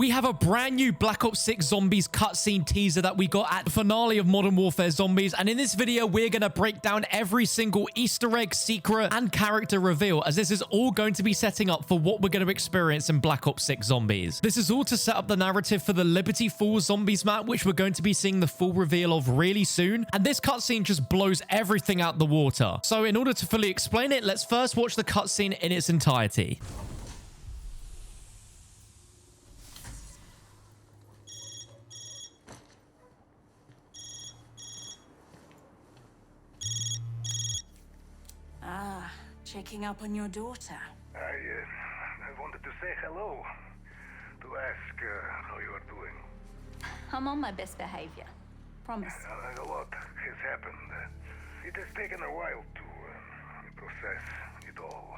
we have a brand new Black Ops 6 Zombies cutscene teaser that we got at the finale of Modern Warfare Zombies, and in this video, we're going to break down every single Easter egg, secret, and character reveal, as this is all going to be setting up for what we're going to experience in Black Ops 6 Zombies. This is all to set up the narrative for the Liberty Falls Zombies map, which we're going to be seeing the full reveal of really soon, and this cutscene just blows everything out the water. So in order to fully explain it, let's first watch the cutscene in its entirety. Checking up on your daughter. I wanted to say hello, to ask how you are doing. I'm on my best behavior. Promise. A lot has happened. It has taken a while to process it all.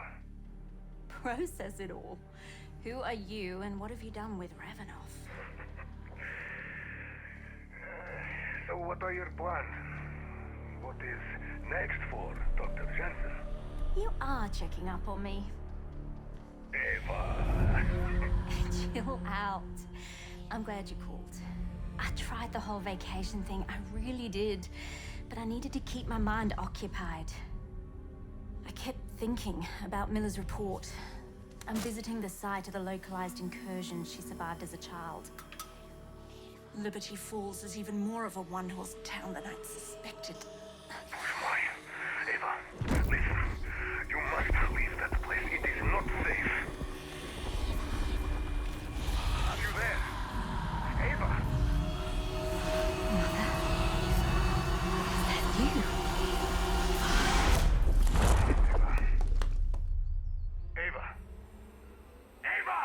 Process it all? Who are you and what have you done with Ravenoff? So what are your plans? What is next for Dr. Jensen? You are checking up on me. Ava. Chill out. I'm glad you called. I tried the whole vacation thing, I really did. But I needed to keep my mind occupied. I kept thinking about Miller's report. I'm visiting the site of the localized incursion she survived as a child. Liberty Falls is even more of a one-horse town than I'd suspected. Why? Ava, listen. You must leave that place. It is not safe. Are you there? Ava? Mother? Is that you? Ava. Ava!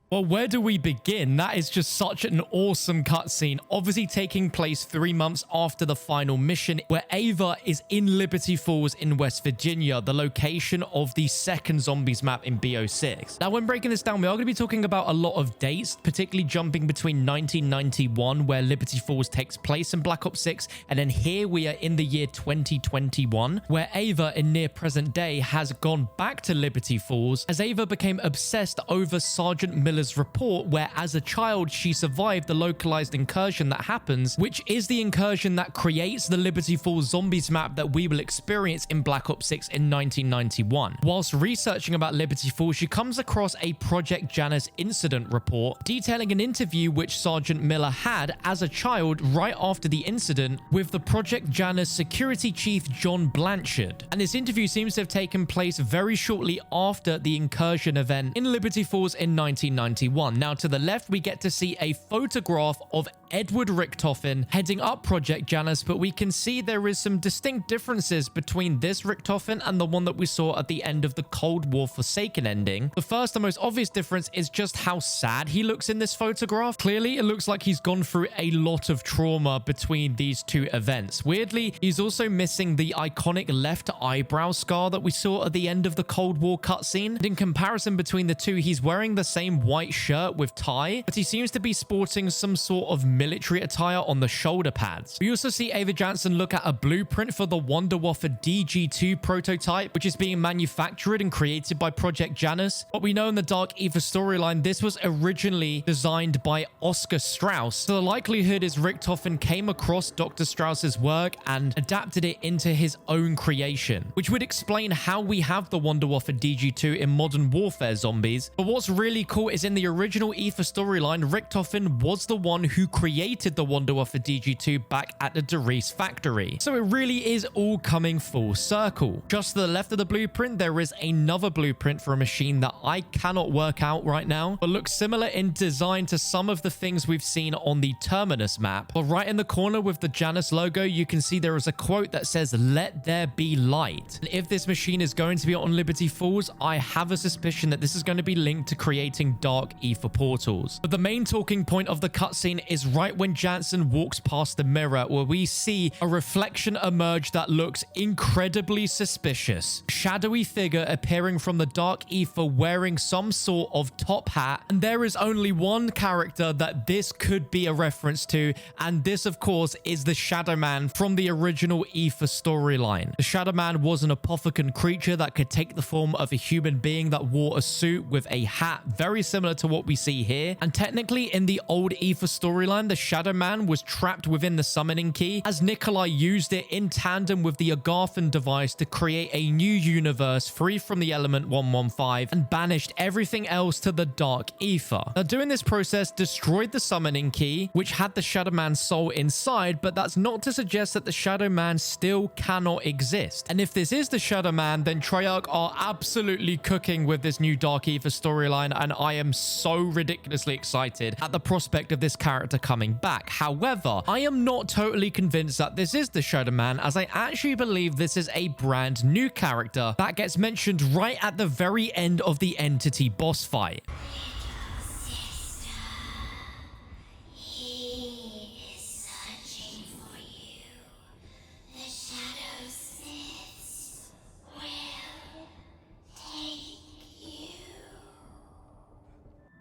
Well, where do we begin? That is just such an awesome cutscene, obviously taking place 3 months after the final mission, where Ava is in Liberty Falls in West Virginia, the location of the second Zombies map in BO6. Now, when breaking this down, we are going to be talking about a lot of dates, particularly jumping between 1991, where Liberty Falls takes place in Black Ops 6, and then here we are in the year 2021, where Ava, in near present day, has gone back to Liberty Falls, as Ava became obsessed over Sergeant Miller's report, where as a child she survived the localized incursion that happens, which is the incursion that creates the Liberty Falls Zombies map that we will experience in Black Ops 6 in 1991. Whilst researching about Liberty Falls, she comes across a Project Janus incident report detailing an interview which Sergeant Miller had as a child right after the incident with the Project Janus security chief John Blanchard. And this interview seems to have taken place very shortly after the incursion event in Liberty Falls in 1991. Now, to the left, we get to see a photograph of Edward Richtofen heading up Project Janus, but we can see there is some distinct differences between this Richtofen and the one that we saw at the end of the Cold War Forsaken ending. The first and most obvious difference is just how sad he looks in this photograph. Clearly, it looks like he's gone through a lot of trauma between these two events. Weirdly, he's also missing the iconic left eyebrow scar that we saw at the end of the Cold War cutscene. And in comparison between the two, he's wearing the same white shirt with tie, but he seems to be sporting some sort of military attire on the shoulder pads. We also see Ava Jansen look at a blueprint for the Wunderwaffe DG-2 prototype, which is being manufactured and created by Project Janus. But we know in the Dark Ether storyline, this was originally designed by Oscar Strauss. So the likelihood is Richtofen came across Dr. Strauss's work and adapted it into his own creation, which would explain how we have the Wunderwaffe DG-2 in Modern Warfare Zombies. But what's really cool is in the original Ether storyline, Richtofen was the one who created the Wunderwaffe DG-2 back at the Derice factory. So it really is all coming full circle. Just to the left of the blueprint, there is another blueprint for a machine that I cannot work out right now, but looks similar in design to some of the things we've seen on the Terminus map. But right in the corner with the Janus logo, you can see there is a quote that says, "Let there be light." And if this machine is going to be on Liberty Falls, I have a suspicion that this is going to be linked to creating dark ether portals. But the main talking point of the cutscene is right when Jansen walks past the mirror, where we see a reflection emerge that looks incredibly suspicious. A shadowy figure appearing from the dark ether wearing some sort of top hat, and there is only one character that this could be a reference to, and this of course is the Shadowman from the original ether storyline. The Shadowman was an apothecary creature that could take the form of a human being that wore a suit with a hat very similar to what we see here, and technically in the old ether storyline the Shadowman was trapped within the summoning key, as Nikolai used it in tandem with the Agarthan device to create a new universe free from the element 115 and banished everything else to the dark ether. Now doing this process destroyed the summoning key, which had the Shadowman's soul inside, but that's not to suggest that the Shadowman still cannot exist. And if this is the Shadowman, then Treyarch are absolutely cooking with this new dark ether storyline, and I am so ridiculously excited at the prospect of this character coming back. However, I am not totally convinced that this is the Shadowman, as I actually believe this is a brand new character that gets mentioned right at the very end of the Entity boss fight.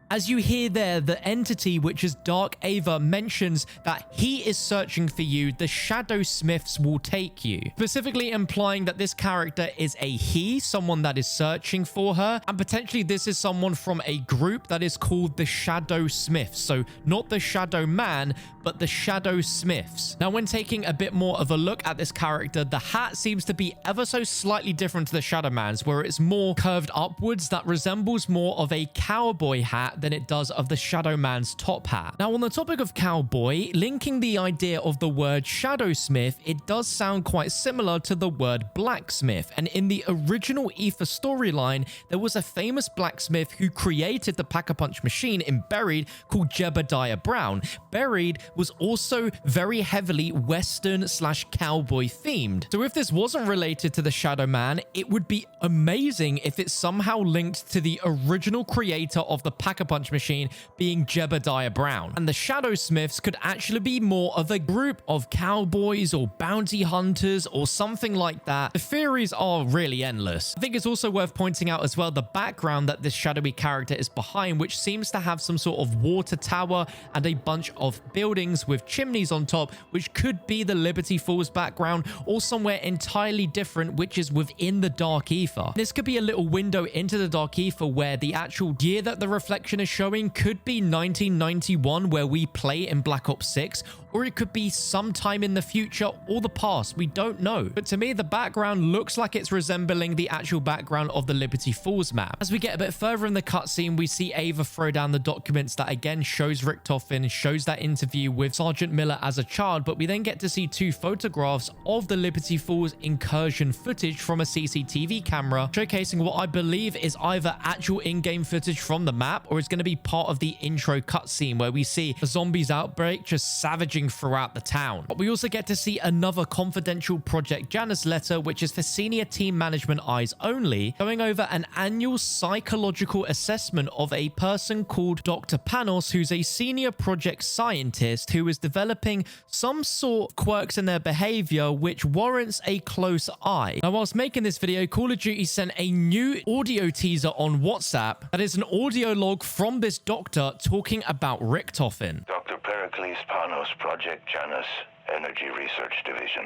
As you hear there, the entity, which is Dark Ava, mentions that he is searching for you, the Shadow Smiths will take you, specifically implying that this character is a he, someone that is searching for her, and potentially this is someone from a group that is called the Shadow Smiths. So not the Shadow Man, but the Shadow Smiths. Now, when taking a bit more of a look at this character, the hat seems to be ever so slightly different to the Shadow Man's, where it's more curved upwards, that resembles more of a cowboy hat than it does of the Shadow Man's top hat. Now, on the topic of cowboy, linking the idea of the word Shadowsmith, it does sound quite similar to the word blacksmith. And in the original ether storyline, there was a famous blacksmith who created the Pack-a-Punch machine in Buried called Jebediah Brown. Buried was also very heavily Western/cowboy themed. So if this wasn't related to the Shadow Man, it would be amazing if it's somehow linked to the original creator of the Pack-a-Punch machine being Jebediah Brown. And the Shadow Smiths could actually be more of a group of cowboys or bounty hunters or something like that. The theories are really endless. I think it's also worth pointing out as well the background that this shadowy character is behind, which seems to have some sort of water tower and a bunch of buildings with chimneys on top, which could be the Liberty Falls background, or somewhere entirely different, which is within the Dark Ether. This could be a little window into the Dark Ether where the actual year that the reflection is showing could be 1991, where we play in Black Ops 6, or it could be sometime in the future or the past. We don't know. But to me, the background looks like it's resembling the actual background of the Liberty Falls map. As we get a bit further in the cutscene, we see Ava throw down the documents that again shows Richtofen, shows that interview with Sergeant Miller as a child, but we then get to see two photographs of the Liberty Falls incursion footage from a CCTV camera, showcasing what I believe is either actual in-game footage from the map, or it's going to be part of the intro cutscene where we see a zombies outbreak just savaging throughout the town. But we also get to see another confidential Project Janus letter, which is for senior team management eyes only, going over an annual psychological assessment of a person called Dr. Panos, who's a senior project scientist who is developing some sort of quirks in their behavior which warrants a close eye. Now, whilst making this video, Call of Duty sent a new audio teaser on WhatsApp that is an audio log from this doctor talking about Richtofen. Dr. Pericles Panos, Project Janus, Energy Research Division.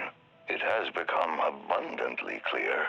It has become abundantly clear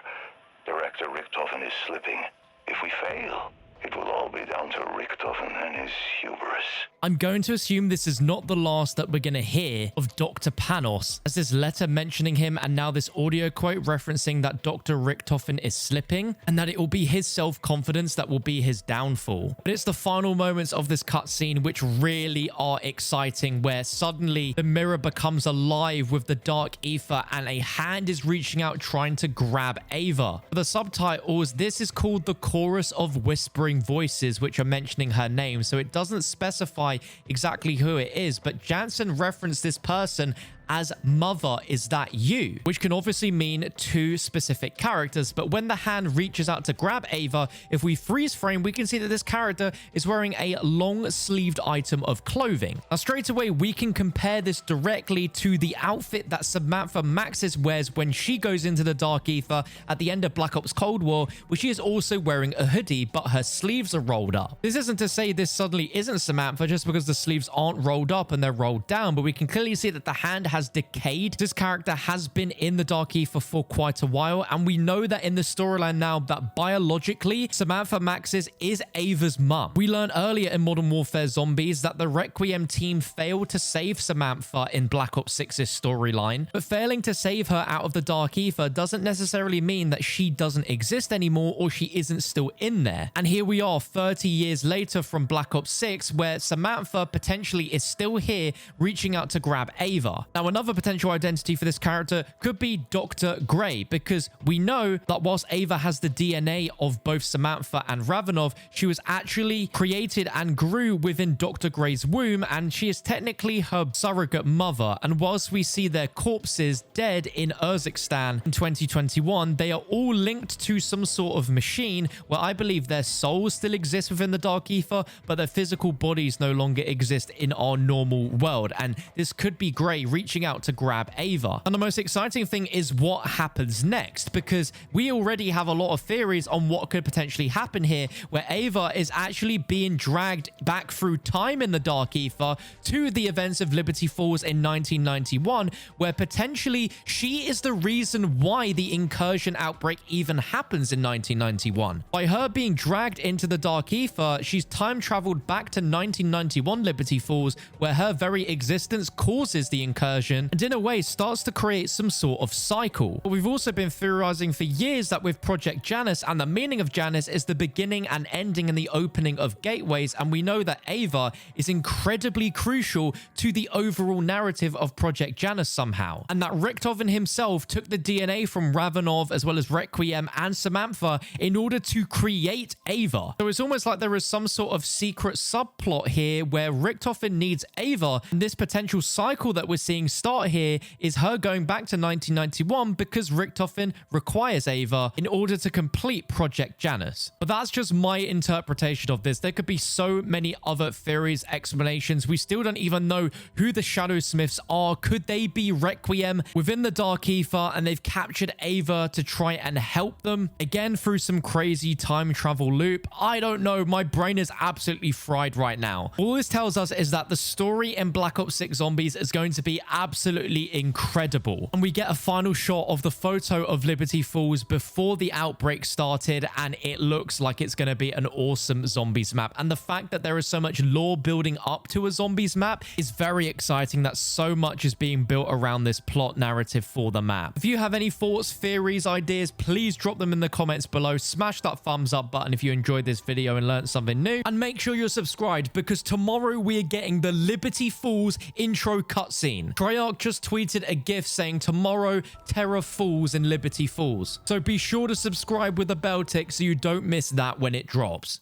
Director Richtofen is slipping. If we fail, it will all be down to Richtofen and his hubris. I'm going to assume this is not the last that we're going to hear of Dr. Panos, as this letter mentioning him and now this audio quote referencing that Dr. Richtofen is slipping and that it will be his self-confidence that will be his downfall. But it's the final moments of this cutscene which really are exciting, where suddenly the mirror becomes alive with the dark ether and a hand is reaching out trying to grab Ava. For the subtitles, this is called the Chorus of Whispering Voices, which are mentioning her name, so it doesn't specify exactly who it is, but Jansen referenced this person as "Mother, is that you?" which can obviously mean two specific characters. But when the hand reaches out to grab Ava, if we freeze frame, we can see that this character is wearing a long-sleeved item of clothing. Now, straight away, we can compare this directly to the outfit that Samantha Maxis wears when she goes into the Dark Ether at the end of Black Ops Cold War, where she is also wearing a hoodie, but her sleeves are rolled up. This isn't to say this suddenly isn't Samantha just because the sleeves aren't rolled up and they're rolled down, but we can clearly see that the hand has decayed. This character has been in the Dark Ether for quite a while, and we know that in the storyline now that biologically, Samantha Maxis is Ava's mum. We learned earlier in Modern Warfare Zombies that the Requiem team failed to save Samantha in Black Ops 6's storyline, but failing to save her out of the Dark Ether doesn't necessarily mean that she doesn't exist anymore or she isn't still in there. And here we are 30 years later from Black Ops 6, where Samantha potentially is still here reaching out to grab Ava. Now, another potential identity for this character could be Dr. Gray, because we know that whilst Ava has the DNA of both Samantha and Ravenov, she was actually created and grew within Dr. Gray's womb, and she is technically her surrogate mother. And whilst we see their corpses dead in Urzikstan in 2021, they are all linked to some sort of machine where I believe their souls still exist within the Dark Ether, but their physical bodies no longer exist in our normal world. And this could be Gray reaching out to grab Ava. And the most exciting thing is what happens next, because we already have a lot of theories on what could potentially happen here, where Ava is actually being dragged back through time in the Dark Ether to the events of Liberty Falls in 1991, where potentially she is the reason why the incursion outbreak even happens in 1991. By her being dragged into the Dark Ether, she's time traveled back to 1991 Liberty Falls, where her very existence causes the incursion and in a way starts to create some sort of cycle. But we've also been theorizing for years that with Project Janus, and the meaning of Janus is the beginning and ending and the opening of gateways, and we know that Ava is incredibly crucial to the overall narrative of Project Janus somehow, and that Richtofen himself took the DNA from Ravenov as well as Requiem and Samantha in order to create Ava. So it's almost like there is some sort of secret subplot here where Richtofen needs Ava, and this potential cycle that we're seeing start here is her going back to 1991 because Richtofen requires Ava in order to complete Project Janus. But that's just my interpretation of this. There could be so many other theories, explanations. We still don't even know who the Shadow Smiths are. Could they be Requiem within the Dark Ether and they've captured Ava to try and help them again through some crazy time travel loop? I don't know. My brain is absolutely fried right now. All this tells us is that the story in Black Ops 6 Zombies is going to be absolutely incredible. And we get a final shot of the photo of Liberty Falls before the outbreak started, and it looks like it's going to be an awesome Zombies map. And the fact that there is so much lore building up to a Zombies map is very exciting, that so much is being built around this plot narrative for the map. If you have any thoughts, theories, ideas, please drop them in the comments below. Smash that thumbs up button if you enjoyed this video and learned something new, and make sure you're subscribed because tomorrow we're getting the Liberty Falls intro cutscene. Treyarch just tweeted a gif saying tomorrow Terror falls in Liberty Falls, so be sure to subscribe with the bell tick so you don't miss that when it drops.